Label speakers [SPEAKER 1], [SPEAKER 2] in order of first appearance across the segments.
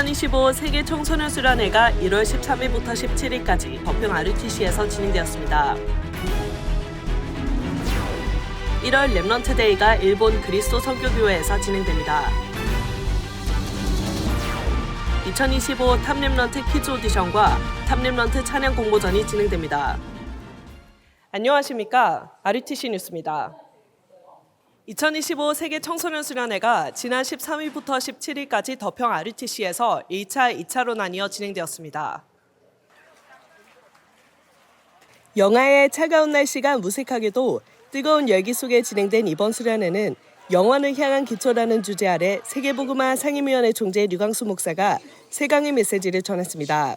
[SPEAKER 1] 2025 세계 청소년 수련회가 1월 13일부터 17일까지 더평 RUTC에서 진행되었습니다. 1월 렘넌트 데이가 일본 그리스도 선교교회에서 진행됩니다. 2025 탑렘넌트 키즈 오디션과 탑렘넌트 찬양 공모전이 진행됩니다. 안녕하십니까? RUTC 뉴스입니다. 2025 세계 청소년 수련회가 지난 13일부터 17일까지 더평 RUTC에서 1차, 2차로 나뉘어 진행되었습니다. 영하의 차가운 날씨가 무색하게도 뜨거운 열기 속에 진행된 이번 수련회는 영원을 향한 기초라는 주제 아래 세계복음화 상임위원회 총재 류광수 목사가 세 강의 메시지를 전했습니다.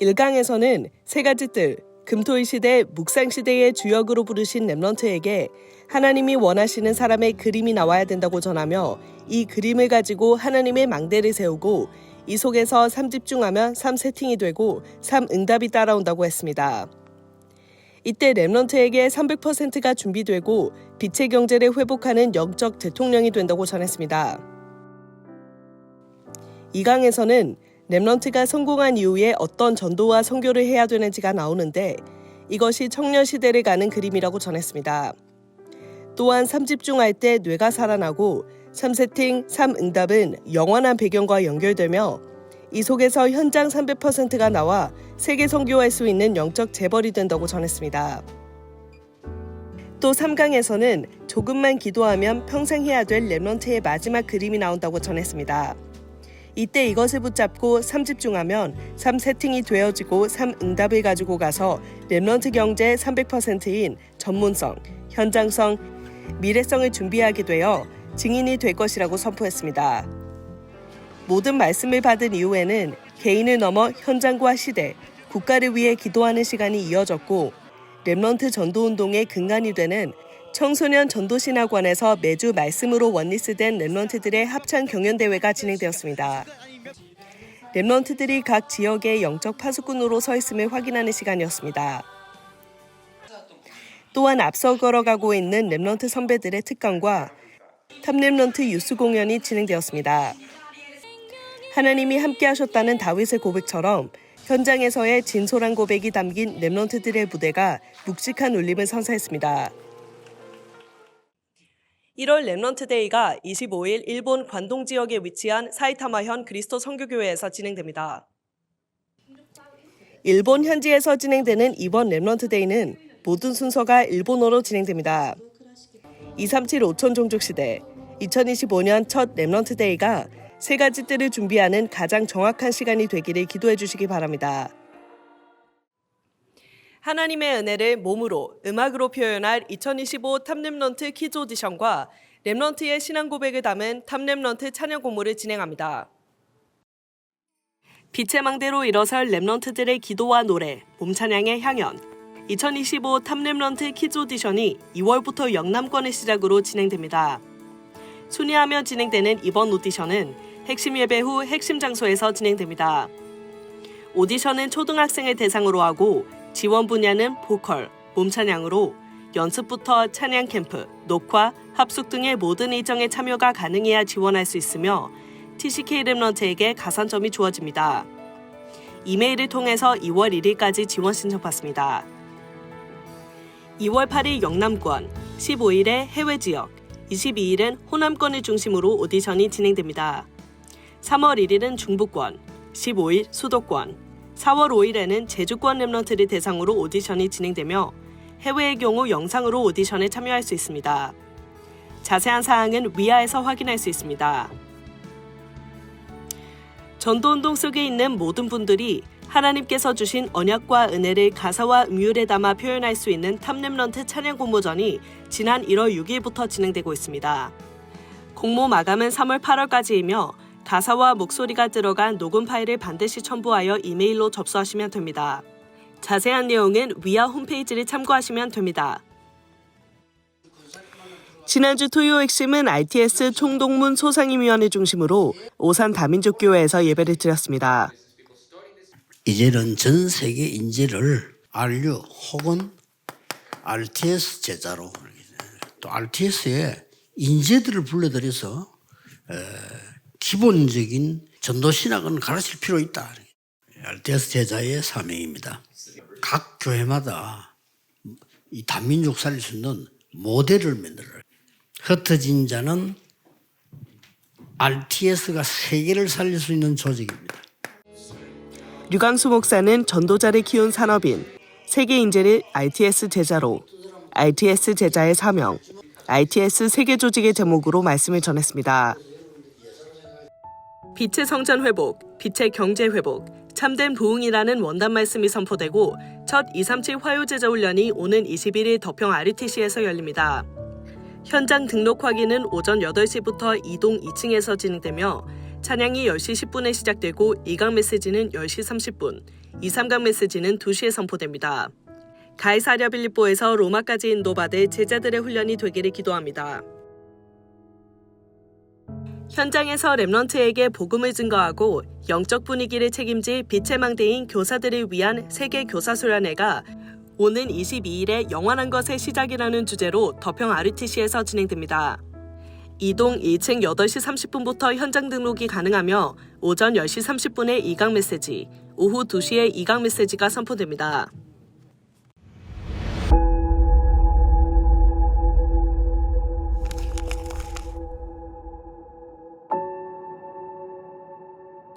[SPEAKER 1] 1강에서는 세 가지 뜰, 금토일 시대, 묵상 시대의 주역으로 부르신 렘넌트에게 하나님이 원하시는 사람의 그림이 나와야 된다고 전하며 이 그림을 가지고 하나님의 망대를 세우고 이 속에서 3집중하면 3세팅이 되고 3응답이 따라온다고 했습니다. 이때 렘넌트에게 300%가 준비되고 빛의 경제를 회복하는 영적 대통령이 된다고 전했습니다. 2강에서는 렘넌트가 성공한 이후에 어떤 전도와 선교를 해야 되는지가 나오는데 이것이 청년 시대를 가는 그림이라고 전했습니다. 또한 3집중할 때 뇌가 살아나고 3세팅, 3응답은 영원한 배경과 연결되며 이 속에서 현장 300%가 나와 세계 선교할 수 있는 영적 재벌이 된다고 전했습니다. 또 3강에서는 조금만 기도하면 평생 해야 될 렘넌트의 마지막 그림이 나온다고 전했습니다. 이때 이것을 붙잡고 3집중하면 3세팅이 되어지고 3응답을 가지고 가서 렘넌트 경제의 300%인 전문성, 현장성, 미래성을 준비하게 되어 증인이 될 것이라고 선포했습니다. 모든 말씀을 받은 이후에는 개인을 넘어 현장과 시대, 국가를 위해 기도하는 시간이 이어졌고 렘넌트 전도운동의 근간이 되는 청소년 전도신학원에서 매주 말씀으로 원리스된 렘넌트들의 합창 경연대회가 진행되었습니다. 렘넌트들이 각 지역의 영적 파수꾼으로 서 있음을 확인하는 시간이었습니다. 또한 앞서 걸어가고 있는 렘넌트 선배들의 특강과 탑렘넌트 유스 공연이 진행되었습니다. 하나님이 함께 하셨다는 다윗의 고백처럼 현장에서의 진솔한 고백이 담긴 렘넌트들의 무대가 묵직한 울림을 선사했습니다. 1월 렘넌트 데이가 25일 일본 관동 지역에 위치한 사이타마현 그리스도 선교교회에서 진행됩니다. 일본 현지에서 진행되는 이번 렘넌트 데이는 모든 순서가 일본어로 진행됩니다. 237 5천 종족 시대 2025년 첫 렘넌트 데이가 세 가지 뜰을 준비하는 가장 정확한 시간이 되기를 기도해 주시기 바랍니다. 하나님의 은혜를 몸으로, 음악으로 표현할 2025 탑렘넌트 키즈 오디션과 렘넌트의 신앙 고백을 담은 탑렘넌트 찬양 공모를 진행합니다. 빛의 망대로 일어설 렘넌트들의 기도와 노래, 몸찬양의 향연 2025 탑렘넌트 키즈 오디션이 2월부터 영남권을 시작으로 진행됩니다. 순회하며 진행되는 이번 오디션은 핵심 예배 후 핵심 장소에서 진행됩니다. 오디션은 초등학생을 대상으로 하고 지원 분야는 보컬, 몸찬양으로 연습부터 찬양 캠프, 녹화, 합숙 등의 모든 일정에 참여가 가능해야 지원할 수 있으며 TCK 렘넌트에게 가산점이 주어집니다. 이메일을 통해서 2월 1일까지 지원 신청 받습니다. 2월 8일 영남권, 15일에 해외 지역, 22일은 호남권을 중심으로 오디션이 진행됩니다. 3월 1일은 중부권, 15일 수도권, 4월 5일에는 제주권 렘넌트를 대상으로 오디션이 진행되며 해외의 경우 영상으로 오디션에 참여할 수 있습니다. 자세한 사항은 위아에서 확인할 수 있습니다. 전도운동 속에 있는 모든 분들이 하나님께서 주신 언약과 은혜를 가사와 음율에 담아 표현할 수 있는 탑렘넌트 찬양 공모전이 지난 1월 6일부터 진행되고 있습니다. 공모 마감은 3월 8월까지이며 가사와 목소리가 들어간 녹음 파일을 반드시 첨부하여 이메일로 접수하시면 됩니다. 자세한 내용은 위아 홈페이지를 참고하시면 됩니다. 지난주 토요 핵심은 RTS 총동문 소상임위원회 중심으로 오산 다민족교회에서 예배를 드렸습니다.
[SPEAKER 2] 이제는 전 세계 인재를 RU 혹은 RTS 제자로 또 RTS에 인재들을 불러들여서 기본적인 전도 신학은 가르칠 필요 있다. RTS 제자의 사명입니다. 각 교회마다 이 단민족 살릴 수 있는 모델을 만들어요. 흩어진 자는 RTS가 세계를 살릴 수 있는 조직입니다.
[SPEAKER 1] 류광수 목사는 전도자를 키운 산업인 세계 인재를 RTS 제자로, RTS 제자의 사명, RTS 세계 조직의 제목으로 말씀을 전했습니다. 빛의 성전 회복, 빛의 경제 회복, 참된 부흥이라는 원단 말씀이 선포되고 첫 237 화요제자 훈련이 오는 21일 덕평 RTC에서 열립니다. 현장 등록 확인은 오전 8시부터 이동 2층에서 진행되며 찬양이 10시 10분에 시작되고 2강 메시지는 10시 30분, 2, 3강 메시지는 2시에 선포됩니다. 가이사랴 빌립보에서 로마까지 인도받을 제자들의 훈련이 되기를 기도합니다. 현장에서 렘넌트에게 복음을 증거하고 영적 분위기를 책임질 빛의 망대인 교사들을 위한 세계 교사수련회가 오는 22일에 영원한 것의 시작이라는 주제로 덕평 RTC에서 진행됩니다. 이동 1층 8시 30분부터 현장 등록이 가능하며 오전 10시 30분에 2강 메시지, 오후 2시에 2강 메시지가 선포됩니다.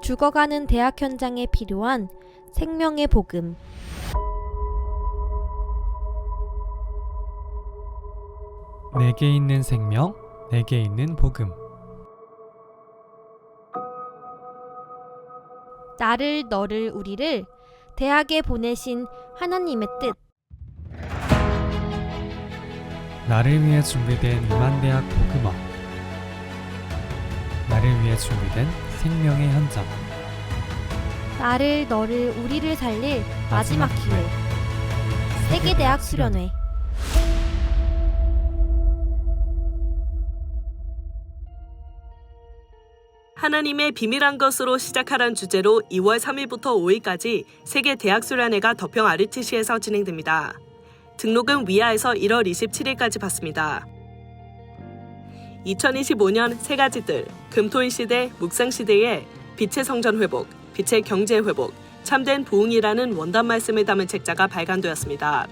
[SPEAKER 3] 죽어가는 대학 현장에 필요한 생명의 복음.
[SPEAKER 4] 내게 있는 생명, 내게 있는 복음.
[SPEAKER 3] 나를, 너를, 우리를 대학에 보내신 하나님의 뜻.
[SPEAKER 4] 나를 위해 준비된 이만대학 복음화. 나를 위해 준비된 생명의 현장.
[SPEAKER 3] 나를, 너를, 우리를 살릴 마지막 기회. 세계대학 수련회.
[SPEAKER 1] 하나님의 비밀한 것으로 시작하란 주제로 2월 3일부터 5일까지 세계 대학 수련회가 덕평 RTC에서 진행됩니다. 등록은 위아에서 1월 27일까지 받습니다. 2025년 세 가지들, 금토일 시대, 묵상 시대에 빛의 성전 회복, 빛의 경제 회복, 참된 부흥이라는 원단 말씀을 담은 책자가 발간되었습니다.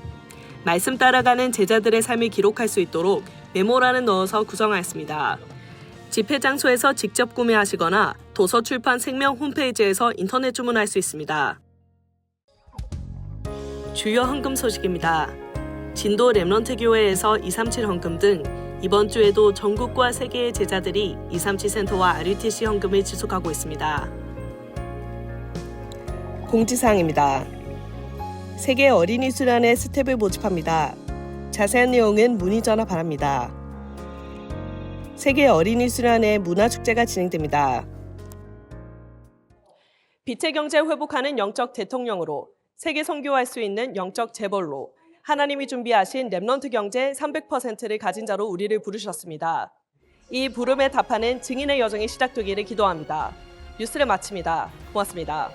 [SPEAKER 1] 말씀 따라가는 제자들의 삶을 기록할 수 있도록 메모란을 넣어서 구성하였습니다. 집회 장소에서 직접 구매하시거나 도서출판 생명 홈페이지에서 인터넷 주문할 수 있습니다. 주요 헌금 소식입니다. 진도 렘넌트 교회에서 237 헌금 등 이번 주에도 전국과 세계의 제자들이 237 센터와 RUTC 헌금을 지속하고 있습니다. 공지사항입니다. 세계 어린이 수련회 스텝을 모집합니다. 자세한 내용은 문의 전화 바랍니다. 세계 어린이 수련회 문화축제가 진행됩니다. 빛의 경제 회복하는 영적 대통령으로 세계 선교할 수 있는 영적 재벌로 하나님이 준비하신 렘넌트 경제 300%를 가진 자로 우리를 부르셨습니다. 이 부름에 답하는 증인의 여정이 시작되기를 기도합니다. 뉴스를 마칩니다. 고맙습니다.